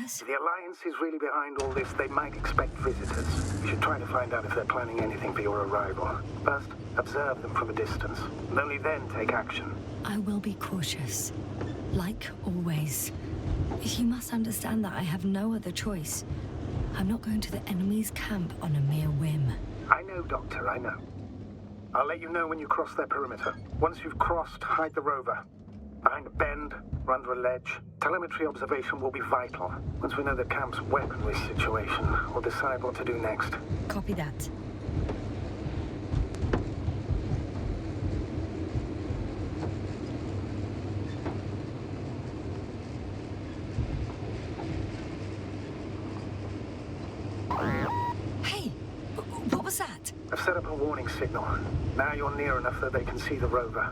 us? If the Alliance is really behind all this, they might expect visitors. You should try to find out if they're planning anything for your arrival. First, observe them from a distance, and only then take action. I will be cautious. Like always. You must understand that I have no other choice. I'm not going to the enemy's camp on a mere whim. I know, Doctor, I know. I'll let you know when you cross their perimeter. Once you've crossed, hide the rover. Behind a bend, or under a ledge. Telemetry observation will be vital. Once we know the camp's weaponry situation, we'll decide what to do next. Copy that. Hey, what was that? I've set up a warning signal. Now you're near enough that they can see the rover.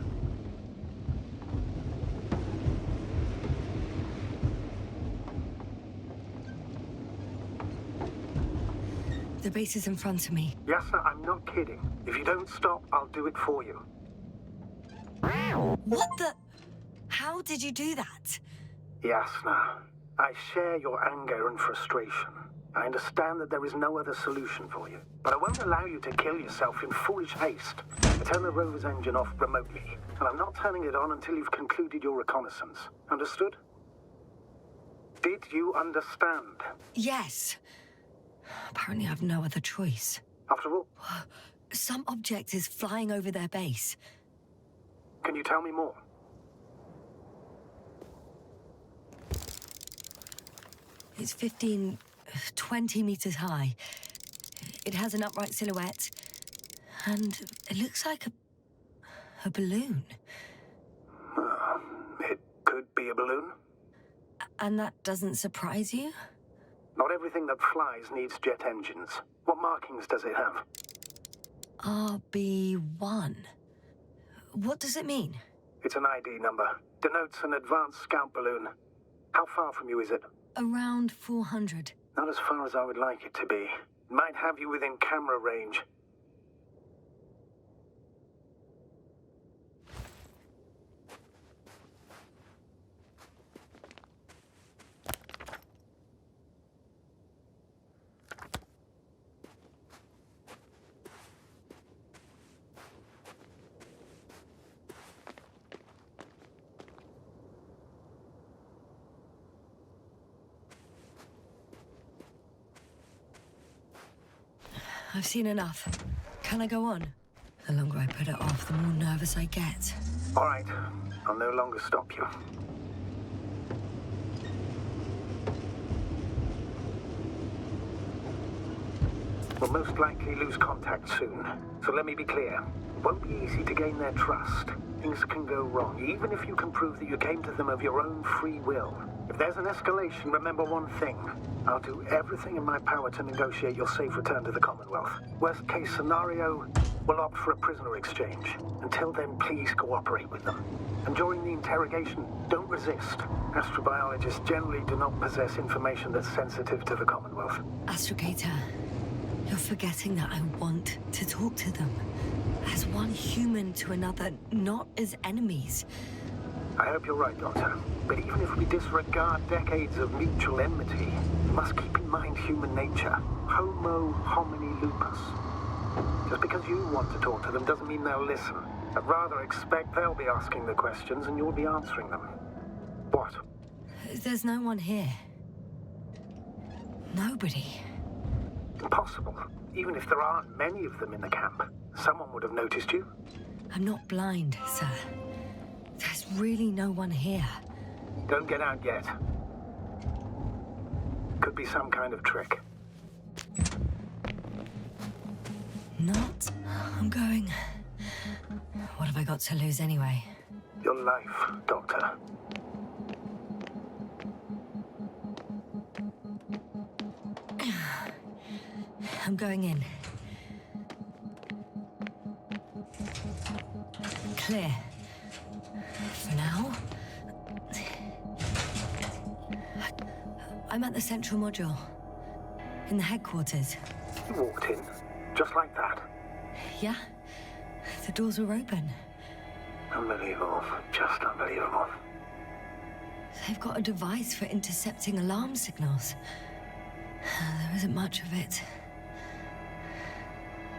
The base is in front of me. Yasna, I'm not kidding. If you don't stop, I'll do it for you. What the? How did you do that? Yasna, I share your anger and frustration. I understand that there is no other solution for you. But I won't allow you to kill yourself in foolish haste. I turn the rover's engine off remotely, and I'm not turning it on until you've concluded your reconnaissance. Understood? Did you understand? Yes. Apparently I have no other choice. After all, Some object is flying over their base. can you tell me more? It's 15, 20 meters high. It has an upright silhouette. And it looks like a balloon. It could be a balloon. And that doesn't surprise you? Not everything that flies needs jet engines. What markings does it have? RB1. What does it mean? It's an ID number. Denotes an advanced scout balloon. How far from you is it? Around 400. Not as far as I would like it to be. Might have you within camera range. I've seen enough. Can I go on? The longer I put it off, the more nervous I get. All right. I'll no longer stop you. We'll most likely lose contact soon. So let me be clear. It won't be easy to gain their trust. Things can go wrong, even if you can prove that you came to them of your own free will. If there's an escalation, remember one thing. I'll do everything in my power to negotiate your safe return to the Commonwealth. Worst case scenario, we'll opt for a prisoner exchange. Until then, please cooperate with them. And during the interrogation, don't resist. Astrobiologists generally do not possess information that's sensitive to the Commonwealth. Astrogator, you're forgetting that I want to talk to them. As one human to another, not as enemies. I hope you're right, Doctor. But even if we disregard decades of mutual enmity, we must keep in mind human nature. Homo homini lupus. Just because you want to talk to them doesn't mean they'll listen. I'd rather expect they'll be asking the questions and you'll be answering them. What? There's no one here. Nobody. Impossible. Even if there aren't many of them in the camp, someone would have noticed you. I'm not blind, sir. There's really no one here. Don't get out yet. Could be some kind of trick. Not. I'm going. What have I got to lose anyway? Your life, Doctor. I'm going in. Clear. For now. I'm at the central module. In the headquarters. You walked in, just like that. Yeah? The doors were open. Unbelievable. Just unbelievable. They've got a device for intercepting alarm signals. There isn't much of it.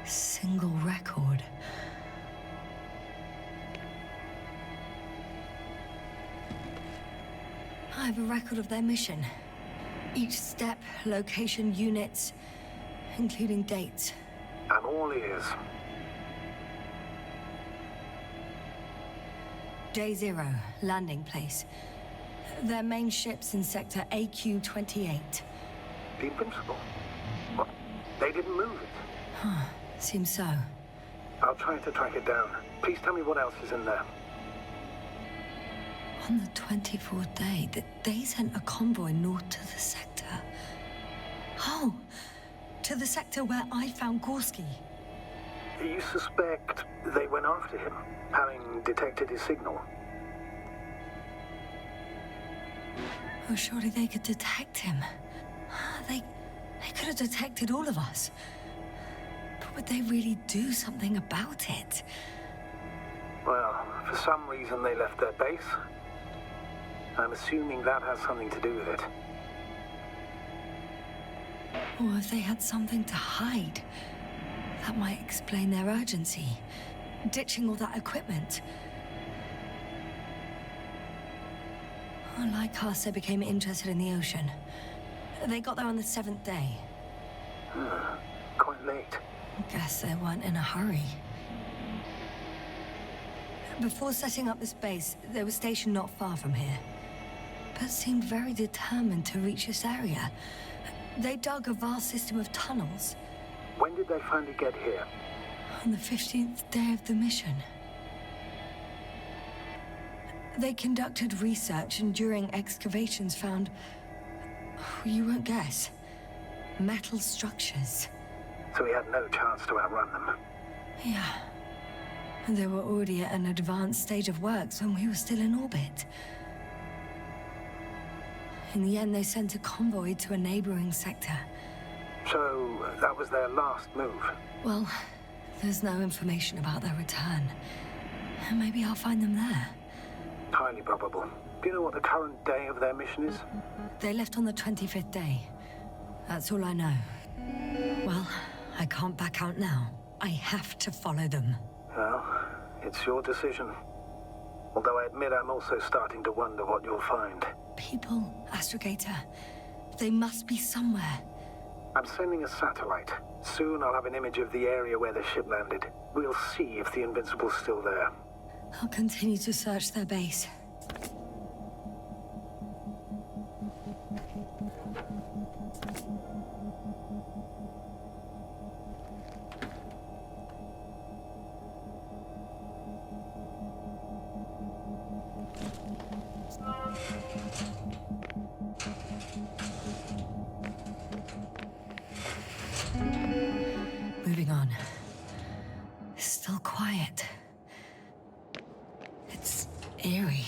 Single record. I have a record of their mission. Each step, location, units, including dates. I'm all ears. Day 0, landing place. Their main ship's in sector AQ-28. The Invincible? What? They didn't move it? Seems so. I'll try to track it down. Please tell me what else is in there. On the 24th day, they sent a convoy north to the sector. Oh, to the sector where I found Gorski. You suspect they went after him, having detected his signal? Oh, surely they could detect him. They could have detected all of us. But would they really do something about it? Well, for some reason they left their base. I'm assuming that has something to do with it. Or if they had something to hide, that might explain their urgency. Ditching all that equipment. Like us, they became interested in the ocean. They got there on the 7th day. Quite late. Guess they weren't in a hurry. Before setting up this base, they were stationed not far from here, but seemed very determined to reach this area. They dug a vast system of tunnels. When did they finally get here? On the 15th day of the mission. They conducted research and during excavations found, you won't guess, metal structures. So we had no chance to outrun them. Yeah. And they were already at an advanced stage of works when we were still in orbit. In the end, they sent a convoy to a neighboring sector. So that was their last move? Well, there's no information about their return. Maybe I'll find them there. Highly probable. Do you know what the current day of their mission is? They left on the 25th day. That's all I know. Well, I can't back out now. I have to follow them. Well, it's your decision. Although I admit I'm also starting to wonder what you'll find. People, Astrogator. They must be somewhere. I'm sending a satellite. Soon I'll have an image of the area where the ship landed. We'll see if the Invincible's still there. I'll continue to search their base. Moving on. It's still quiet. It's eerie.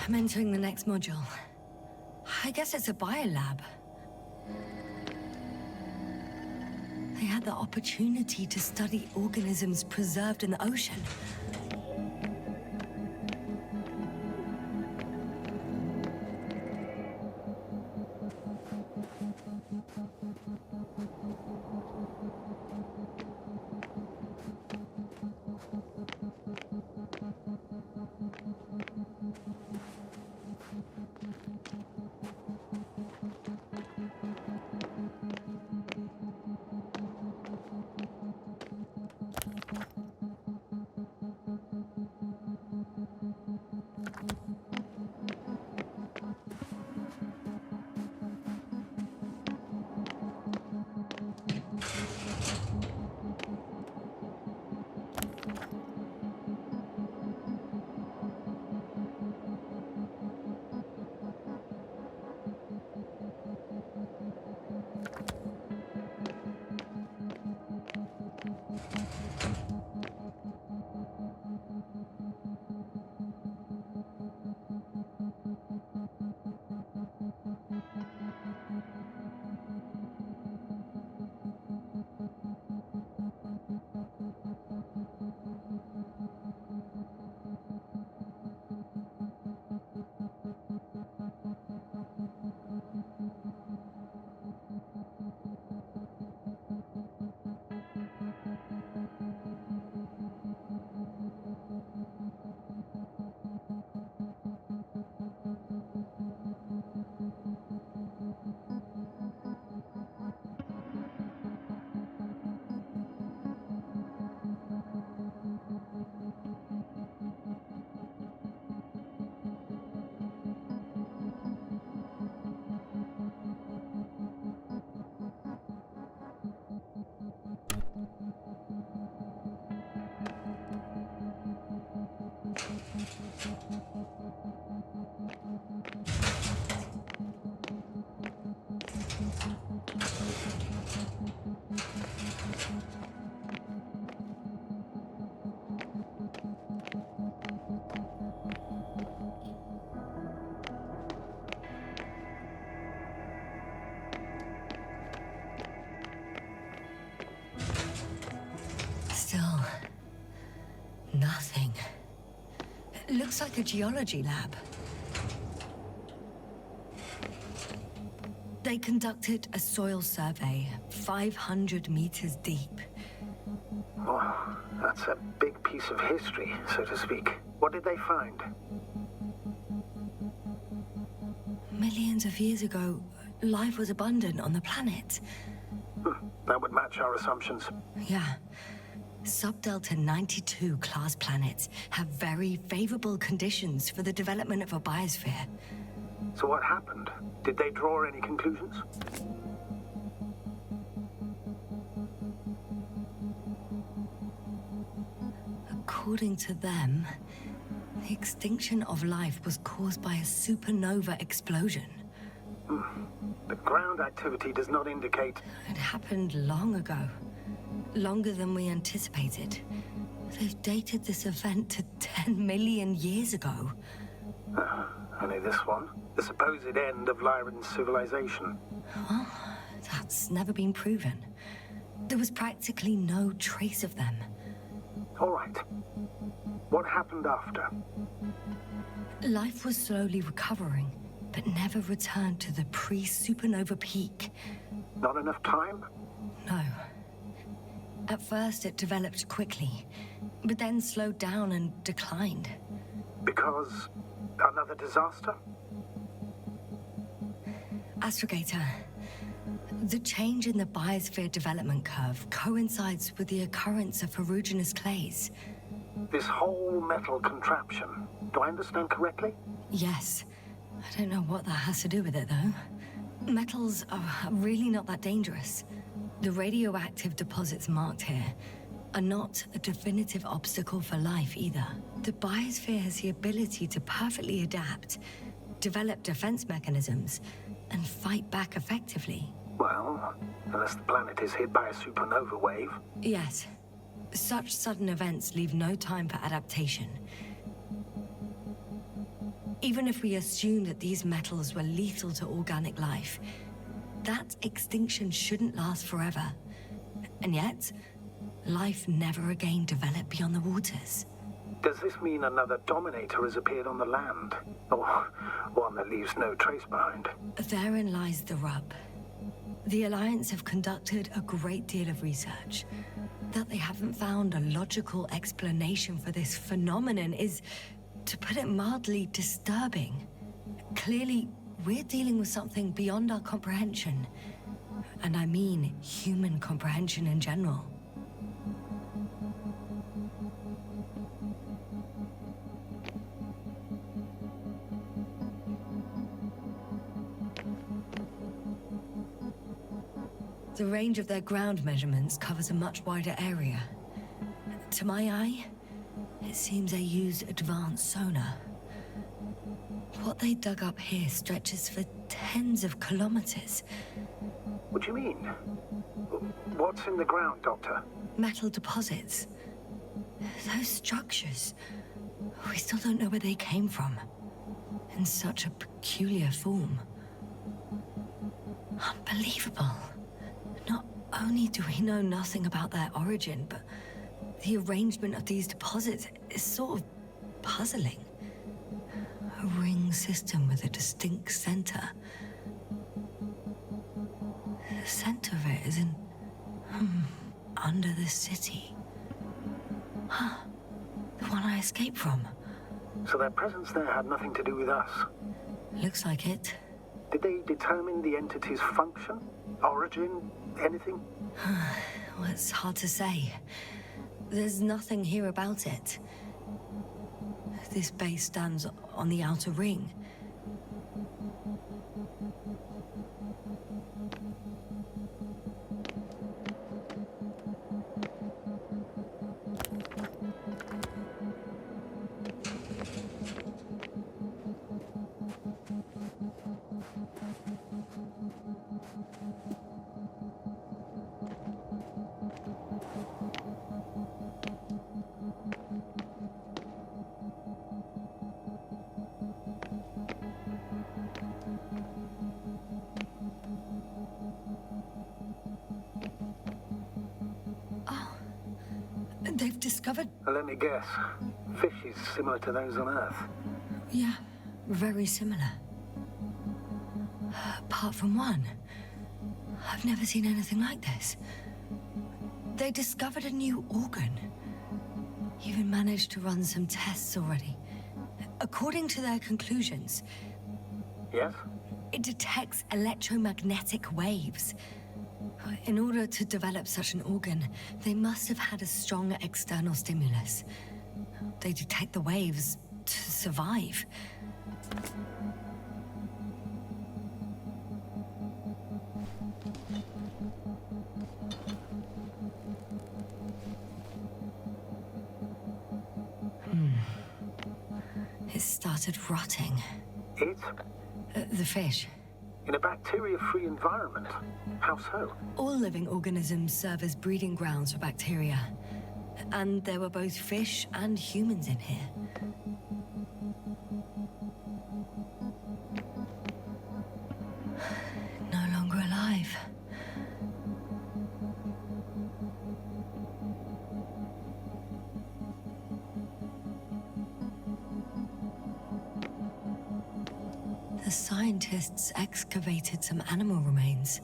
I'm entering the next module. I guess it's a biolab. They had the opportunity to study organisms preserved in the ocean. Still, nothing. It looks like a geology lab. They conducted a soil survey 500 meters deep. Oh, that's a big piece of history, so to speak. What did they find? Millions of years ago, life was abundant on the planet. That would match our assumptions. Yeah. Subdelta 92 class planets have very favorable conditions for the development of a biosphere. So what happened? Did they draw any conclusions? According to them, the extinction of life was caused by a supernova explosion. The ground activity does not indicate... It happened long ago. Longer than we anticipated. They've dated this event to 10 million years ago. Only this one? The supposed end of Lyran's civilization. Well, that's never been proven. There was practically no trace of them. All right. What happened after? Life was slowly recovering, but never returned to the pre-supernova peak. Not enough time? No. At first, it developed quickly, but then slowed down and declined. Because another disaster? Astrogator, the change in the biosphere development curve coincides with the occurrence of ferruginous clays. This whole metal contraption, do I understand correctly? Yes. I don't know what that has to do with it, though. Metals are really not that dangerous. The radioactive deposits marked here are not a definitive obstacle for life either. The biosphere has the ability to perfectly adapt, develop defense mechanisms, and fight back effectively. Well, unless the planet is hit by a supernova wave. Yes. Such sudden events leave no time for adaptation. Even if we assume that these metals were lethal to organic life, that extinction shouldn't last forever. And yet, life never again developed beyond the waters. Does this mean another Dominator has appeared on the land? Or one that leaves no trace behind? Therein lies the rub. The Alliance have conducted a great deal of research. That they haven't found a logical explanation for this phenomenon is, to put it mildly, disturbing. Clearly, we're dealing with something beyond our comprehension. And I mean human comprehension in general. The range of their ground measurements covers a much wider area. To my eye, it seems they use advanced sonar. What they dug up here stretches for tens of kilometers. What do you mean? What's in the ground, Doctor? Metal deposits. Those structures. We still don't know where they came from. In such a peculiar form. Unbelievable. Not only do we know nothing about their origin, but the arrangement of these deposits is sort of puzzling. A ring system with a distinct center. The center of it is in... under the city. Huh. The one I escaped from. So their presence there had nothing to do with us? Looks like it. Did they determine the entity's function? Origin? Anything? Well, it's hard to say. There's nothing here about it. This base stands on the outer ring. They've discovered... Let me guess. Fishes similar to those on Earth. Yeah, very similar. Apart from one. I've never seen anything like this. They discovered a new organ. Even managed to run some tests already. According to their conclusions... Yes? It detects electromagnetic waves. In order to develop such an organ, they must have had a strong external stimulus. They detect the waves to survive. It started rotting. It? The fish. In a bacteria-free environment? How so? All living organisms serve as breeding grounds for bacteria. And there were both fish and humans in here. No longer alive. The scientists excavated some animal remains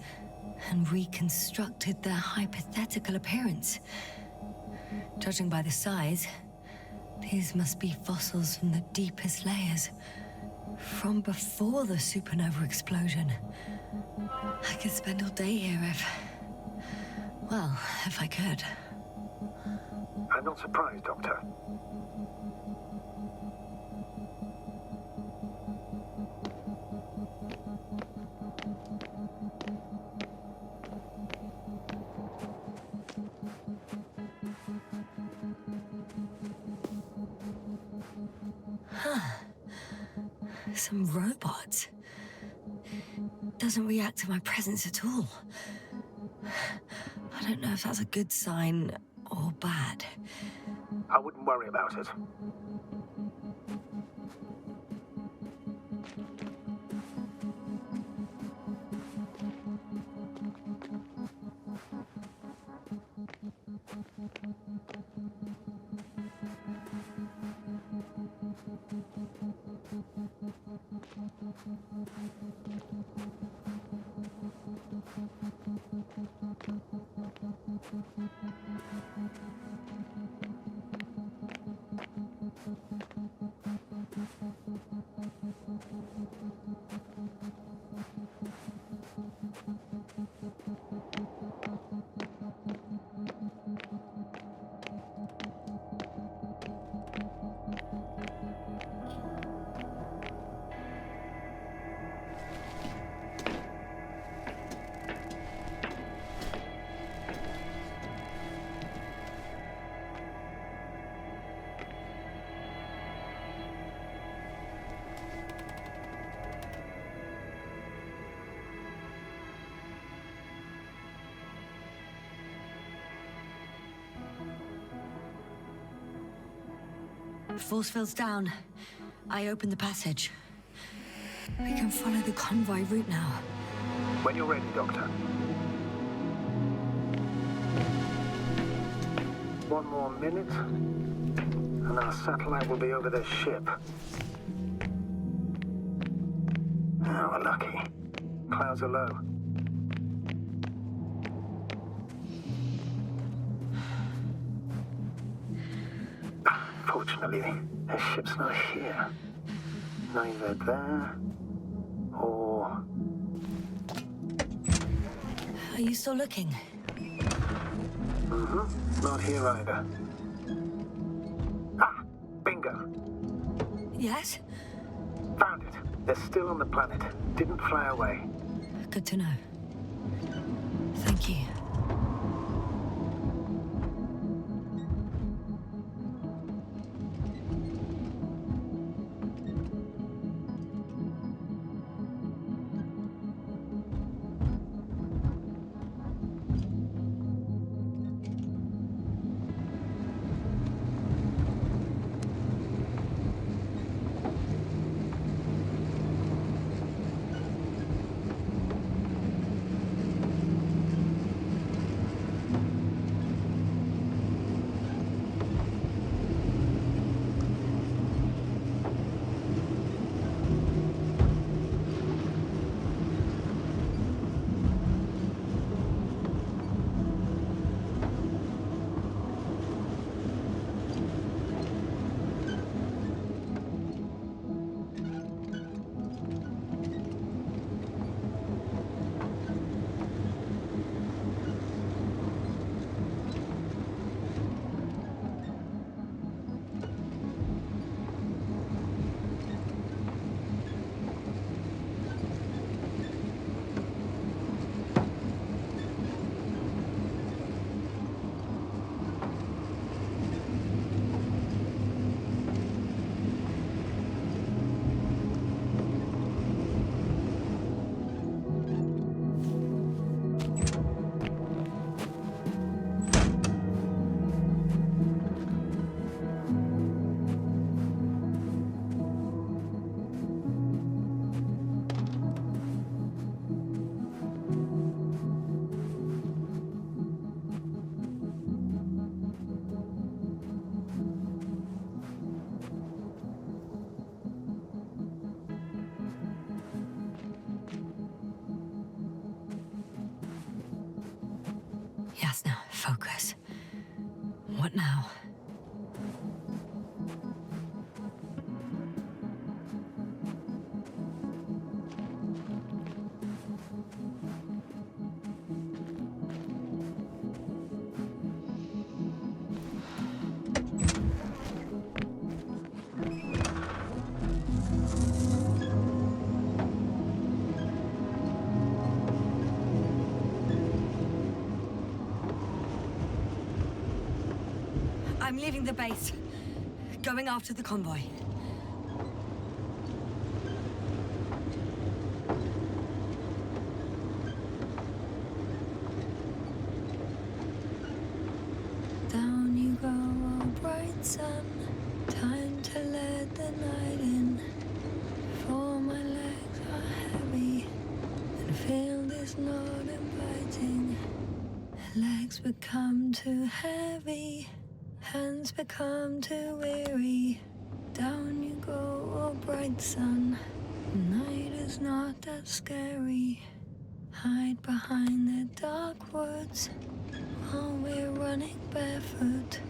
and reconstructed their hypothetical appearance. Judging by the size, these must be fossils from the deepest layers, from before the supernova explosion. I could spend all day here if I could. I'm not surprised, Doctor. Some robot. Doesn't react to my presence at all. I don't know if that's a good sign or bad. I wouldn't worry about it. Force field's down. I opened the passage. We can follow the convoy route now. When you're ready, Doctor. One more minute, and our satellite will be over this ship. Oh, we're lucky. Clouds are low. Fortunately, this ship's not here. Neither there, or... Are you still looking? Not here either. Ah! Bingo! Yes? Found it. They're still on the planet. Didn't fly away. Good to know. Thank you. Focus. What now? I'm leaving the base. Going after the convoy. Down you go, oh bright sun. Time to let the night in. For my legs are heavy. And field is not inviting. Legs become too heavy. Hands become too weary. Down you go, oh bright sun. Night is not that scary. Hide behind the dark woods while we're running barefoot.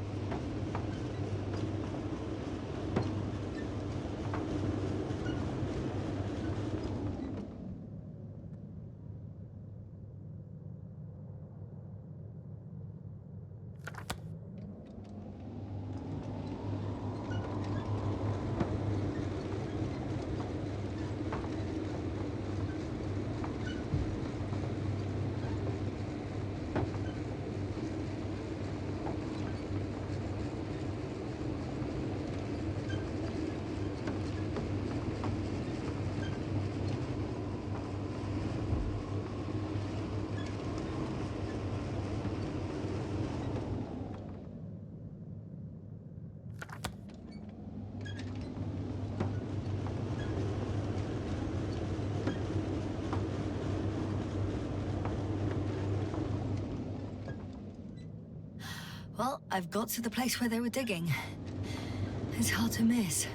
Well, I've got to the place where they were digging. It's hard to miss.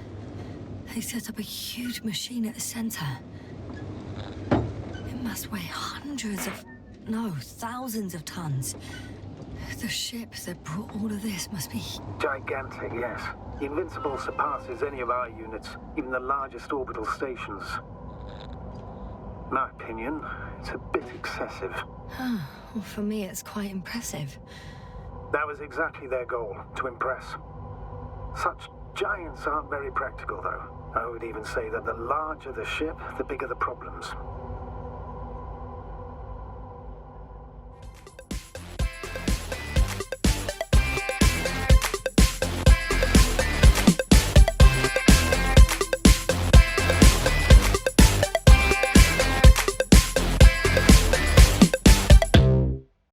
They set up a huge machine at the center. It must weigh thousands of tons. The ship that brought all of this must be... Gigantic, yes. The Invincible surpasses any of our units, even the largest orbital stations. In my opinion, it's a bit excessive. Well, for me, it's quite impressive. That was exactly their goal, to impress. Such giants aren't very practical, though. I would even say that the larger the ship, the bigger the problems.